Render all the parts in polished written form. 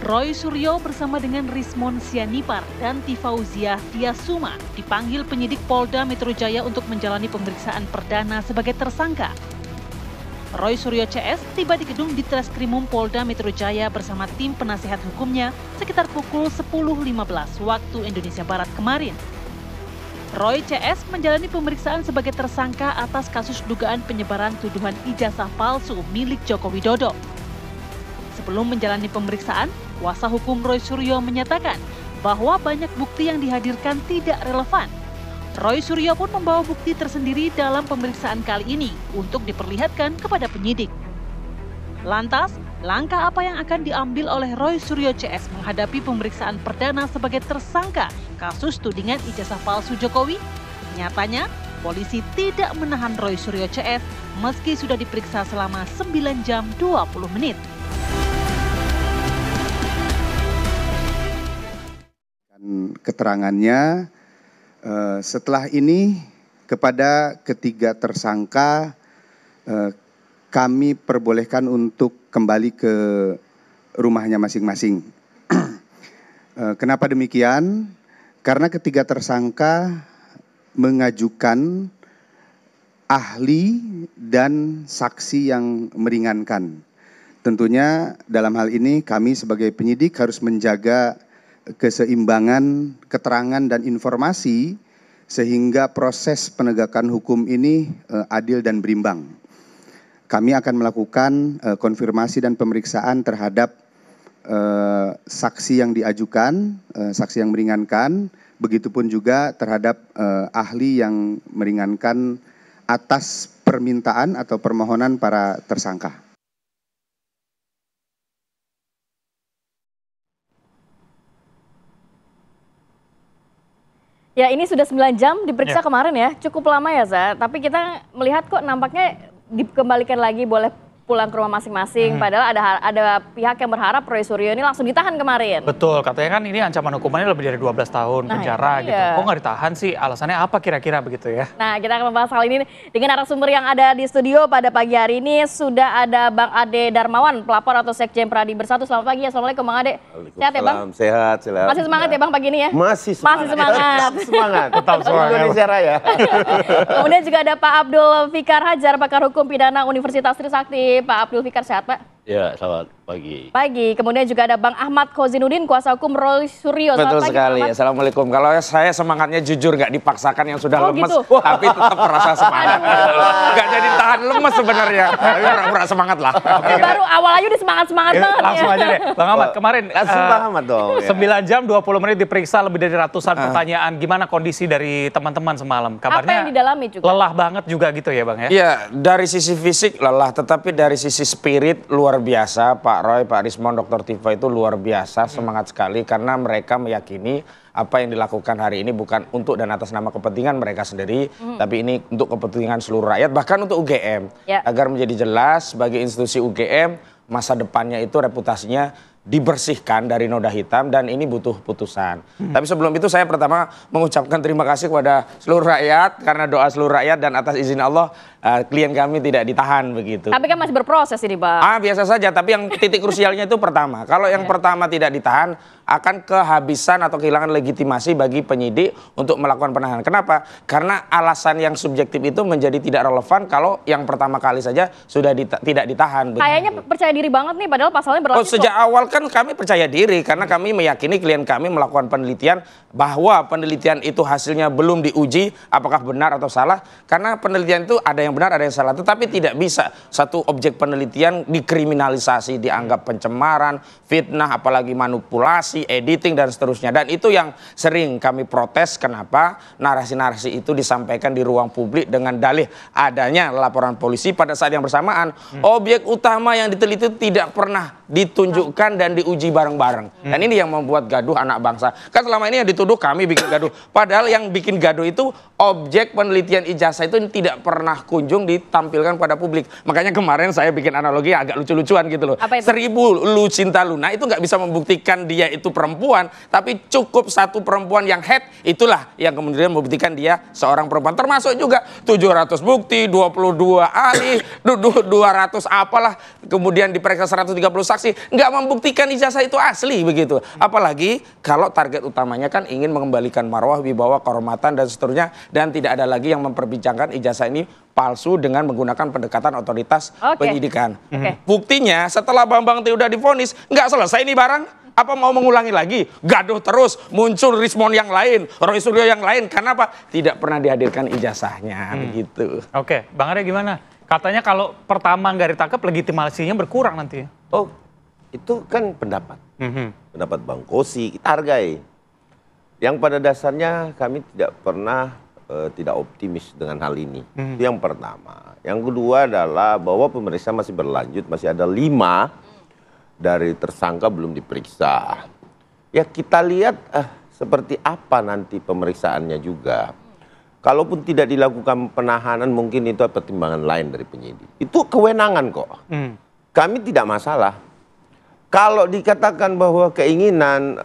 Roy Suryo bersama dengan Rismon Sianipar dan Tifauziah Tiasuma dipanggil penyidik Polda Metro Jaya untuk menjalani pemeriksaan perdana sebagai tersangka. Roy Suryo CS tiba di gedung Ditreskrimum Polda Metro Jaya bersama tim penasihat hukumnya sekitar pukul 10.15 waktu Indonesia Barat kemarin. Roy CS menjalani pemeriksaan sebagai tersangka atas kasus dugaan penyebaran tuduhan ijazah palsu milik Joko Widodo. Sebelum menjalani pemeriksaan, kuasa hukum Roy Suryo menyatakan bahwa banyak bukti yang dihadirkan tidak relevan. Roy Suryo pun membawa bukti tersendiri dalam pemeriksaan kali ini untuk diperlihatkan kepada penyidik. Lantas, langkah apa yang akan diambil oleh Roy Suryo CS menghadapi pemeriksaan perdana sebagai tersangka kasus tudingan ijazah palsu Jokowi? Nyatanya, polisi tidak menahan Roy Suryo CS meski sudah diperiksa selama 9 jam 20 menit. Keterangannya setelah ini kepada ketiga tersangka kami perbolehkan untuk kembali ke rumahnya masing-masing. Kenapa demikian? Karena ketiga tersangka mengajukan ahli dan saksi yang meringankan. Tentunya dalam hal ini kami sebagai penyidik harus menjaga keseimbangan keterangan dan informasi sehingga proses penegakan hukum ini adil dan berimbang. Kami akan melakukan konfirmasi dan pemeriksaan terhadap saksi yang diajukan, saksi yang meringankan, begitupun juga terhadap ahli yang meringankan atas permintaan atau permohonan para tersangka. Ya, ini sudah 9 jam diperiksa kemarin ya, cukup lama ya Za. Tapi kita melihat kok nampaknya dikembalikan lagi boleh pulang ke rumah masing-masing. Padahal ada pihak yang berharap Roy Suryo ini langsung ditahan kemarin. Betul, katanya kan ini ancaman hukumannya lebih dari 12 tahun penjara gitu. Kok nggak ditahan sih? Alasannya apa kira-kira begitu ya? Nah, kita akan membahas hal ini dengan narasumber yang ada di studio pada pagi hari ini. Sudah ada Bang Ade Darmawan, pelapor atau Sekjen Pradi Bersatu. Selamat pagi, assalamualaikum Bang Ade. Sehat ya Bang? Sehat, selamat. Masih semangat ya Bang pagi ini ya? Masih semangat. Tetap semangat. Tetap semangat. Indonesia Raya. Kemudian juga ada Pak Abdul Fikar Hajar, pakar hukum pidana Universitas Trisakti. Pak Abdul Fikar, sehat Pak? Ya, selamat pagi. Pagi. Kemudian juga ada Bang Ahmad Khozinuddin, kuasa hukum Roy Suryo. Betul pagi, sekali. Ahmad. Assalamualaikum. Kalau saya semangatnya jujur nggak dipaksakan yang sudah lemes, gitu? tapi tetap merasa semangat. Nggak jadi tahan lemes sebenarnya. Tapi pura-pura semangat lah. Baru awal aja udah semangat-semangat banget Langsung ya. aja deh. Bang Ahmad, kemarin Langsung Bang Ahmad dong. 9 jam 20 menit diperiksa lebih dari ratusan pertanyaan. Gimana kondisi dari teman-teman semalam? Apa yang didalami juga? Lelah banget juga gitu ya Bang ya? Iya, dari sisi fisik lelah, tetapi dari sisi spirit luar biasa. Pak Roy, Pak Rismon, Dr. Tiva itu luar biasa, semangat sekali karena mereka meyakini apa yang dilakukan hari ini bukan untuk dan atas nama kepentingan mereka sendiri, tapi ini untuk kepentingan seluruh rakyat, bahkan untuk UGM. Agar menjadi jelas bagi institusi UGM, masa depannya itu reputasinya dibersihkan dari noda hitam dan ini butuh putusan. Tapi sebelum itu saya pertama mengucapkan terima kasih kepada seluruh rakyat karena doa seluruh rakyat dan atas izin Allah klien kami tidak ditahan begitu. Tapi kan masih berproses ini Bang. Biasa saja, tapi yang titik krusialnya itu pertama. Kalau yang pertama tidak ditahan akan kehabisan atau kehilangan legitimasi bagi penyidik untuk melakukan penahanan. Kenapa? Karena alasan yang subjektif itu menjadi tidak relevan kalau yang pertama kali saja sudah tidak ditahan. Kayaknya percaya diri banget nih padahal pasalnya berlaku. Sejak awal kan kami percaya diri karena kami meyakini klien kami melakukan penelitian bahwa penelitian itu hasilnya belum diuji apakah benar atau salah, karena penelitian itu ada yang benar ada yang salah, tetapi tidak bisa satu objek penelitian dikriminalisasi, dianggap pencemaran, fitnah, apalagi manipulasi, editing dan seterusnya. Dan itu yang sering kami protes, kenapa narasi-narasi itu disampaikan di ruang publik dengan dalih adanya laporan polisi pada saat yang bersamaan objek utama yang diteliti tidak pernah ditunjukkan dan diuji bareng-bareng. Dan ini yang membuat gaduh anak bangsa. Kan selama ini yang dituduh kami bikin gaduh. Padahal yang bikin gaduh itu objek penelitian ijazah itu tidak pernah kunjung ditampilkan pada publik. Makanya kemarin saya bikin analogi agak lucu-lucuan gitu loh. 1000 Lucinta Luna itu nggak bisa membuktikan dia itu perempuan, tapi cukup satu perempuan yang head, itulah yang kemudian membuktikan dia seorang perempuan. Termasuk juga 700 bukti, 22 ahli, 200 apalah, kemudian diperiksa 130 saksi, nggak membuktikan membuktikan ijazah itu asli begitu. Apalagi kalau target utamanya kan ingin mengembalikan marwah, wibawa, kehormatan dan seterusnya, dan tidak ada lagi yang memperbincangkan ijazah ini palsu dengan menggunakan pendekatan otoritas penyidikan. Buktinya setelah Bambang T udah divonis, nggak selesai nih barang. Apa mau mengulangi lagi? Gaduh terus, muncul Rismond yang lain, Roy Suryo yang lain. Karena apa? Tidak pernah dihadirkan ijazahnya begitu. Oke, Bang Arya gimana? Katanya kalau pertama nggak ditangkap, legitimasinya berkurang nanti. Oh, itu kan pendapat. Pendapat Bang Kosi, kita hargai. Yang pada dasarnya kami tidak pernah tidak optimis dengan hal ini. Itu yang pertama. Yang kedua adalah bahwa pemeriksaan masih berlanjut, masih ada 5 dari tersangka belum diperiksa. Ya kita lihat seperti apa nanti pemeriksaannya juga. Kalaupun tidak dilakukan penahanan mungkin itu pertimbangan lain dari penyidik. Itu kewenangan kok. Kami tidak masalah. Kalau dikatakan bahwa keinginan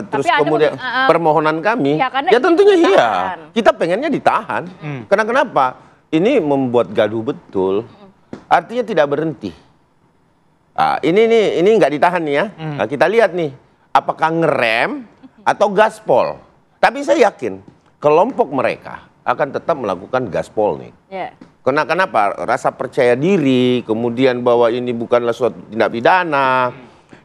terus kemudian permohonan kami, ya tentunya iya. Kita pengennya ditahan. Karena kenapa? Ini membuat gaduh betul. Artinya tidak berhenti. Ini nggak ditahan nih ya. Nah, kita lihat nih, apakah ngerem atau gaspol. Tapi saya yakin kelompok mereka akan tetap melakukan gaspol nih. Kenapa? Rasa percaya diri, kemudian bahwa ini bukanlah suatu tindak pidana,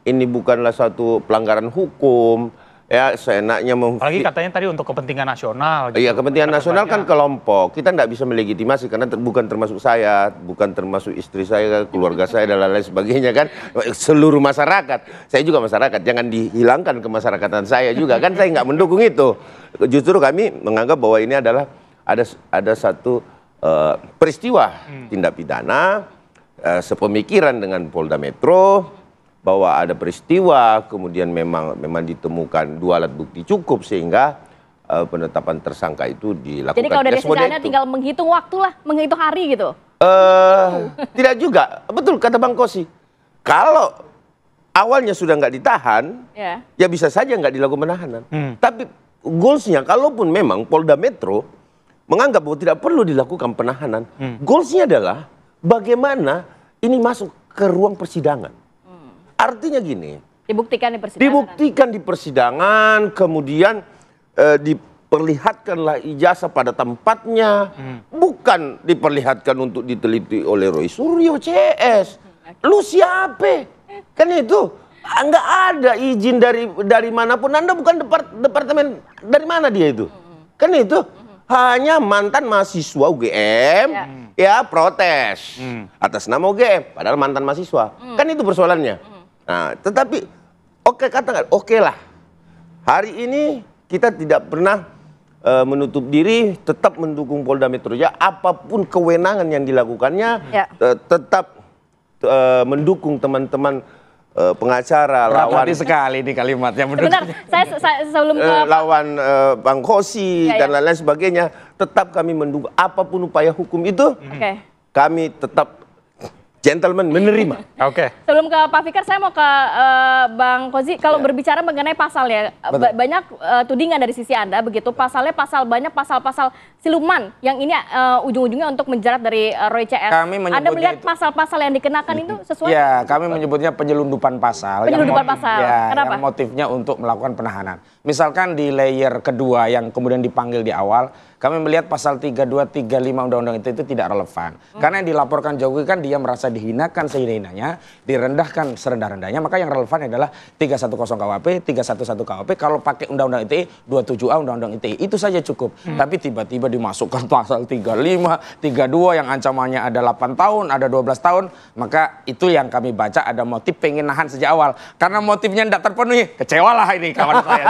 ini bukanlah suatu pelanggaran hukum. Ya, seenaknya apalagi katanya tadi untuk kepentingan nasional. Gitu. Iya, kepentingan nasional kan kelompok. Kita tidak bisa melegitimasi karena bukan termasuk saya, bukan termasuk istri saya, keluarga saya dan lain-lain sebagainya kan. Seluruh masyarakat. Saya juga masyarakat. Jangan dihilangkan kemasyarakatan saya juga kan. Saya nggak mendukung itu. Justru kami menganggap bahwa ini adalah ada satu peristiwa tindak pidana sepemikiran dengan Polda Metro. Bahwa ada peristiwa, kemudian memang ditemukan 2 alat bukti cukup sehingga penetapan tersangka itu dilakukan. Jadi kalau dari sisi Anda tinggal menghitung waktu lah, menghitung hari gitu? Tidak juga, betul kata Bang Kosi. Kalau awalnya sudah nggak ditahan, ya bisa saja nggak dilakukan penahanan. Tapi goalsnya, kalaupun memang Polda Metro menganggap bahwa tidak perlu dilakukan penahanan, goalsnya adalah bagaimana ini masuk ke ruang persidangan. Artinya gini, dibuktikan di persidangan. Dibuktikan di persidangan, kemudian diperlihatkanlah ijazah pada tempatnya, bukan diperlihatkan untuk diteliti oleh Roy Suryo CS. Lu siapa? Kan itu nggak ada izin dari manapun. Anda bukan departemen dari mana dia itu? Kan itu hanya mantan mahasiswa UGM ya protes atas nama UGM, padahal mantan mahasiswa. Kan itu persoalannya. Nah, tetapi katakan oke lah. Hari ini kita tidak pernah menutup diri, tetap mendukung Polda Metro Jaya. Apapun kewenangan yang dilakukannya, tetap mendukung teman-teman pengacara lawan sekali di kalimatnya. Sebentar, saya sebelum ke lawan Bang Kosi dan lain-lain sebagainya, tetap kami mendukung apapun upaya hukum itu. Kami tetap gentleman menerima. Sebelum ke Pak Fikar, saya mau ke Bang Kozi. Kalau berbicara mengenai pasal ya, banyak tudingan dari sisi Anda begitu. Pasalnya banyak pasal-pasal siluman yang ini ujung-ujungnya untuk menjerat dari Roy CS. Anda melihat pasal-pasal yang dikenakan itu sesuai? Ya, kami menyebutnya penyelundupan pasal. Penyelundupan pasal. Kenapa? Yang motifnya untuk melakukan penahanan. Misalkan di layer kedua yang kemudian dipanggil di awal, kami melihat pasal 32, 35 Undang-Undang ITE itu tidak relevan. Karena yang dilaporkan Jokowi kan dia merasa dihinakan sehina-hinanya, direndahkan serendah-rendahnya, maka yang relevan adalah 310 KUHP, 311 KUHP, kalau pakai Undang-Undang ITE, 27A Undang-Undang ITE, itu saja cukup. Tapi tiba-tiba dimasukkan pasal 35, 32 yang ancamannya ada 8 tahun, ada 12 tahun, maka itu yang kami baca ada motif pengen nahan sejak awal. Karena motifnya tidak terpenuhi, kecewalah ini kawan saya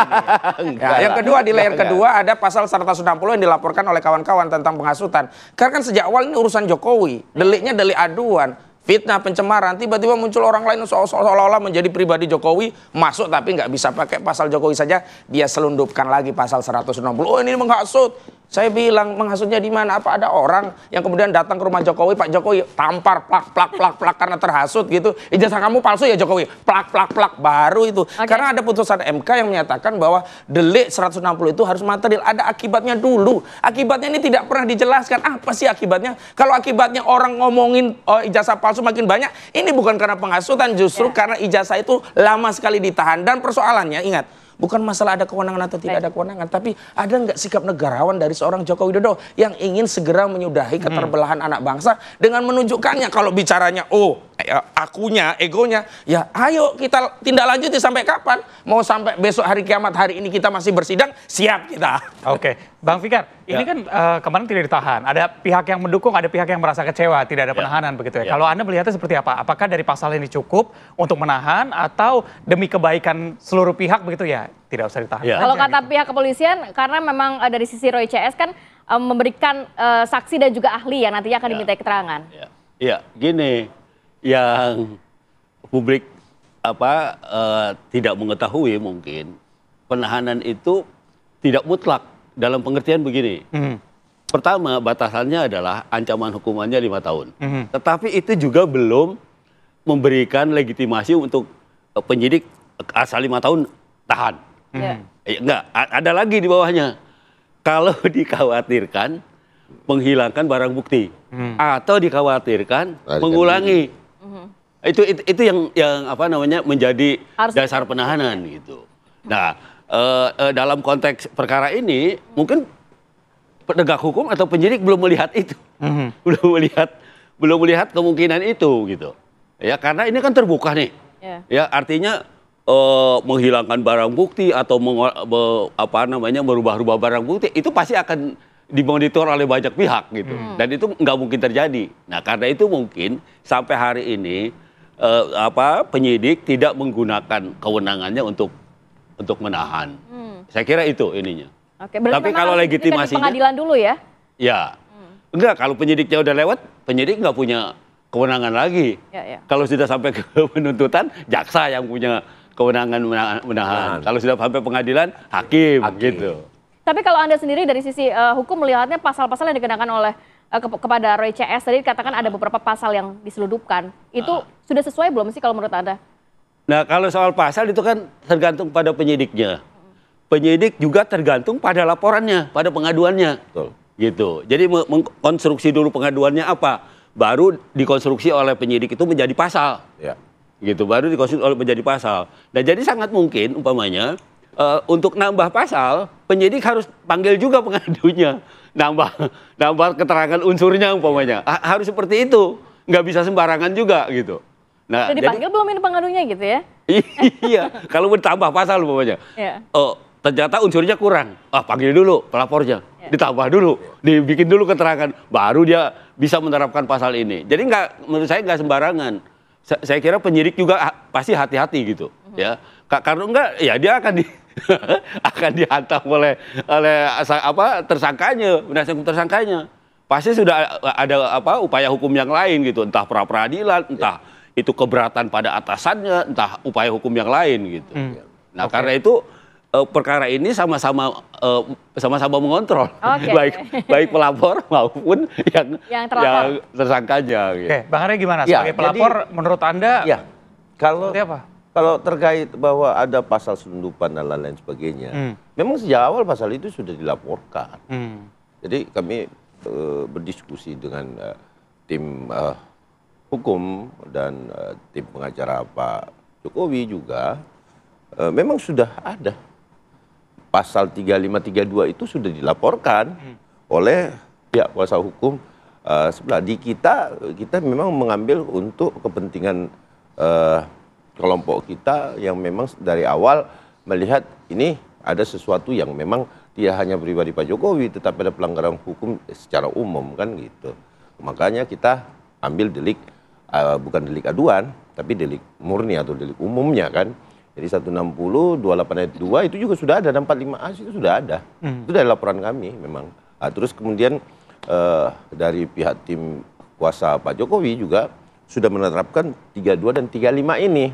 ini. Yang kedua, di layer kedua ada pasal 160 yang dilaporkan oleh kawan-kawan tentang penghasutan. Karena kan sejak awal ini urusan Jokowi, deliknya delik aduan, fitnah, pencemaran, tiba-tiba muncul orang lain seolah-olah menjadi pribadi Jokowi, masuk tapi nggak bisa pakai pasal Jokowi saja, dia selundupkan lagi pasal 160. Oh ini menghasut. Saya bilang menghasutnya di mana? Apa ada orang yang kemudian datang ke rumah Jokowi, Pak Jokowi tampar plak karena terhasut gitu. Ijazah kamu palsu ya Jokowi, plak baru itu. Karena ada putusan MK yang menyatakan bahwa delik 160 itu harus material. Ada akibatnya dulu. Akibatnya ini tidak pernah dijelaskan. Apa sih akibatnya? Kalau akibatnya orang ngomongin ijazah palsu makin banyak, ini bukan karena penghasutan, justru karena ijazah itu lama sekali ditahan. Dan persoalannya ingat, bukan masalah ada kewenangan atau tidak ada kewenangan, tapi ada nggak sikap negarawan dari seorang Joko Widodo yang ingin segera menyudahi keterbelahan anak bangsa dengan menunjukkannya kalau bicaranya, akunya, egonya, ya ayo kita tindak lanjuti sampai kapan? Mau sampai besok hari kiamat hari ini kita masih bersidang, siap kita. Oke, Bang Fikar, ini kan kemarin tidak ditahan. Ada pihak yang mendukung, ada pihak yang merasa kecewa, tidak ada penahanan begitu ya. Kalau Anda melihatnya seperti apa? Apakah dari pasal ini cukup untuk menahan atau demi kebaikan seluruh pihak begitu ya? Tidak usah ditahan. Kalau kata pihak kepolisian, karena memang dari sisi Roy CS kan memberikan saksi dan juga ahli yang nantinya akan diminta keterangan. Iya, gini, yang publik tidak mengetahui mungkin penahanan itu tidak mutlak dalam pengertian begini. Pertama, batasannya adalah ancaman hukumannya 5 tahun. Tetapi itu juga belum memberikan legitimasi untuk penyidik asal 5 tahun tahan. Enggak, ada lagi di bawahnya. Kalau dikhawatirkan menghilangkan barang bukti atau dikhawatirkan mengulangi. Itu yang menjadi dasar penahanan gitu. Nah, dalam konteks perkara ini mungkin penegak hukum atau penyidik belum melihat itu. belum melihat kemungkinan itu gitu. Ya, karena ini kan terbuka nih. Ya, artinya menghilangkan barang bukti atau merubah-rubah barang bukti itu pasti akan dimonitor oleh banyak pihak gitu. Dan itu nggak mungkin terjadi. Nah, karena itu mungkin sampai hari ini penyidik tidak menggunakan kewenangannya untuk menahan. Saya kira itu ininya. Oke, berarti tapi kalau legitimasinya pengadilan dulu ya? Ya. Enggak, kalau penyidiknya udah lewat, penyidik nggak punya kewenangan lagi. Kalau sudah sampai ke penuntutan, jaksa yang punya kewenangan menahan. Kalau sudah sampai pengadilan, hakim. Gitu. Tapi kalau Anda sendiri dari sisi hukum melihatnya pasal-pasal yang dikenakan oleh kepada Roy CS tadi dikatakan ada beberapa pasal yang diseludupkan. Itu sudah sesuai belum sih kalau menurut Anda? Nah, kalau soal pasal itu kan tergantung pada penyidiknya. Penyidik juga tergantung pada laporannya, pada pengaduannya. Betul. Gitu. Jadi mengkonstruksi dulu pengaduannya apa, baru dikonstruksi oleh penyidik itu menjadi pasal. Gitu, baru dikonstruksi oleh menjadi pasal. Nah, jadi sangat mungkin umpamanya untuk nambah pasal, penyidik harus panggil juga pengadunya, nambah keterangan unsurnya umpamanya. Harus seperti itu, nggak bisa sembarangan juga gitu. Nah, udah dipanggil belum ini pengadunya gitu ya? Iya, kalau ditambah pasal umpamanya. Ternyata unsurnya kurang, panggil dulu pelapornya, ditambah dulu, dibikin dulu keterangan, baru dia bisa menerapkan pasal ini. Jadi menurut saya nggak sembarangan. Saya kira penyidik juga pasti hati-hati gitu, ya. Karena enggak, ya dia akan dihantam oleh tersangkanya, penasihat hukum tersangkanya. Pasti sudah ada upaya hukum yang lain gitu, entah pra peradilan, entah itu keberatan pada atasannya, entah upaya hukum yang lain gitu. Nah, karena itu perkara ini sama-sama mengontrol, baik pelapor maupun yang tersangkanya. Gitu. Oke, Bang Arya gimana sebagai pelapor? Menurut Anda? Kalau terkait bahwa ada pasal selundupan dan lain-lain sebagainya, memang sejak awal pasal itu sudah dilaporkan. Jadi kami berdiskusi dengan tim hukum dan tim pengacara Pak Jokowi juga, memang sudah ada. Pasal 3532 itu sudah dilaporkan oleh pihak kuasa hukum sebelah. Di kita memang mengambil untuk kepentingan kelompok kita yang memang dari awal melihat ini ada sesuatu yang memang tidak hanya pribadi Pak Jokowi, tetapi ada pelanggaran hukum secara umum kan gitu. Makanya kita ambil delik bukan delik aduan, tapi delik murni atau delik umumnya kan. Jadi 160, 28 ayat 2 itu juga sudah ada, dan 45A itu sudah ada. Itu dari laporan kami memang. Terus kemudian dari pihak tim kuasa Pak Jokowi juga sudah menerapkan 32 dan 35 ini.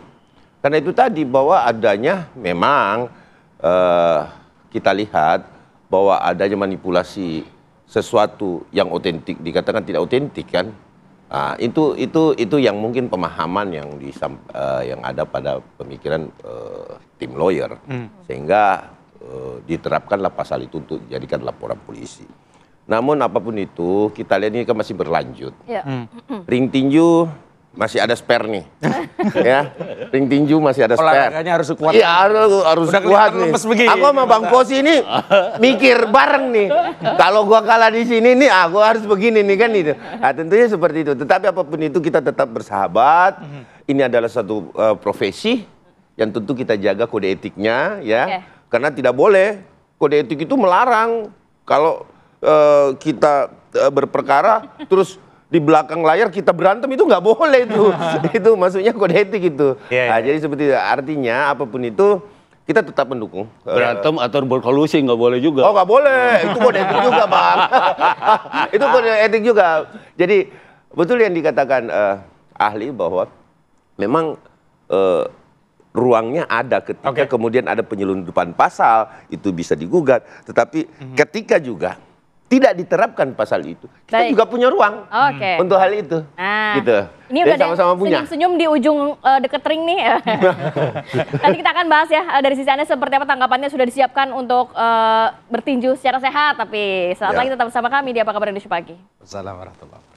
Karena itu tadi bahwa adanya memang kita lihat bahwa adanya manipulasi sesuatu yang otentik dikatakan tidak otentik kan. Nah, itu yang mungkin pemahaman yang ada pada pemikiran tim lawyer, sehingga diterapkanlah pasal itu untuk dijadikan laporan polisi. Namun apapun itu kita lihat ini kan masih berlanjut. Ring tinju masih ada spare nih, ya. Ring tinju masih ada spare. Olahraganya harus kuat. Iya harus kuat nih. Aku sama Bang Kosi ini mikir bareng nih. Kalau gua kalah di sini nih, gua harus begini nih kan itu. Nah, tentunya seperti itu. Tetapi apapun itu kita tetap bersahabat. Ini adalah satu profesi yang tentu kita jaga kode etiknya, ya. Karena tidak boleh kode etik itu melarang kalau kita berperkara terus di belakang layar kita berantem, itu nggak boleh itu. Itu maksudnya kode etik itu. Jadi seperti itu. Artinya apapun itu kita tetap mendukung. Berantem atau berkolusi nggak boleh juga. Oh nggak boleh, itu kode etik juga Bang. Itu kode etik juga. Jadi betul yang dikatakan ahli bahwa memang ruangnya ada ketika kemudian ada penyelundupan pasal, itu bisa digugat. Tetapi ketika juga tidak diterapkan pasal itu, kita juga punya ruang untuk hal itu. Gitu. Ini udah sama-sama punya. Senyum-senyum di ujung deket ring nih. Nanti kita akan bahas ya dari sisi Anda seperti apa tanggapannya, sudah disiapkan untuk bertinju secara sehat. Tapi saat lagi tetap bersama kami di Apa Kabar Indonesia Pagi. Assalamualaikum warahmatullahi wabarakatuh.